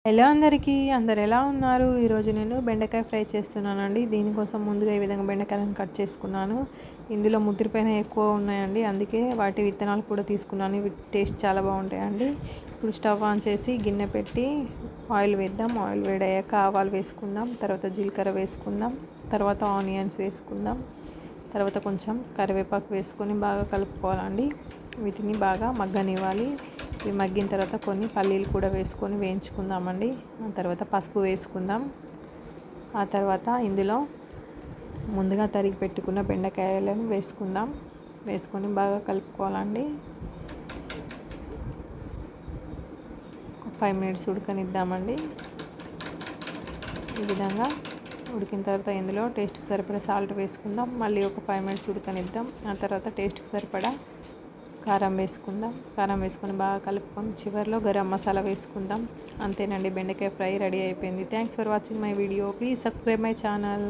Hello అందరూ ఎలా ఉన్నారు? ఈరోజు నేను బెండకాయ ఫ్రై చేస్తున్నానండి. దీనికోసం ముందుగా ఈ విధంగా బెండకాయలను కట్ చేసుకున్నాను. ఇందులో ముదిరిపోయిన ఎక్కువ ఉన్నాయండి, అందుకే వాటి విత్తనాలు కూడా తీసుకున్నాను. ఇవి టేస్ట్ చాలా బాగుంటాయండి. ఇప్పుడు స్టవ్ ఆన్ చేసి గిన్నె పెట్టి ఆయిల్ వేద్దాం. ఆయిల్ వేడయ్యాక ఆవాలు వేసుకుందాం, తర్వాత జీలకర్ర వేసుకుందాం, తర్వాత ఆనియన్స్ వేసుకుందాం, తర్వాత కొంచెం కరివేపాకు వేసుకొని బాగా కలుపుకోవాలండి. వీటిని బాగా మగ్గనివ్వాలి. ఇవి మగ్గిన తర్వాత కొన్ని పల్లీలు కూడా వేసుకొని వేయించుకుందామండి. ఆ తర్వాత పసుపు వేసుకుందాం. ఆ తర్వాత ఇందులో ముందుగా తరిగి పెట్టుకున్న బెండకాయలను వేసుకుందాం. వేసుకొని బాగా కలుపుకోవాలండి. ఒక 5 మినిట్స్ ఉడకనిద్దామండి. ఈ విధంగా ఉడికిన తర్వాత ఇందులో టేస్ట్కి సరిపడా సాల్ట్ వేసుకుందాం. మళ్ళీ ఒక 5 మినిట్స్ ఉడకనిద్దాం. ఆ తర్వాత టేస్ట్కి సరిపడా కారం వేసుకుందాం. కారం వేసుకొని బాగా కలుపుకొని చివరిలో గరం మసాలా వేసుకుందాం. అంతేనండి, బెండకాయ ఫ్రై రెడీ అయిపోయింది. Thanks for watching my video. Please subscribe my channel.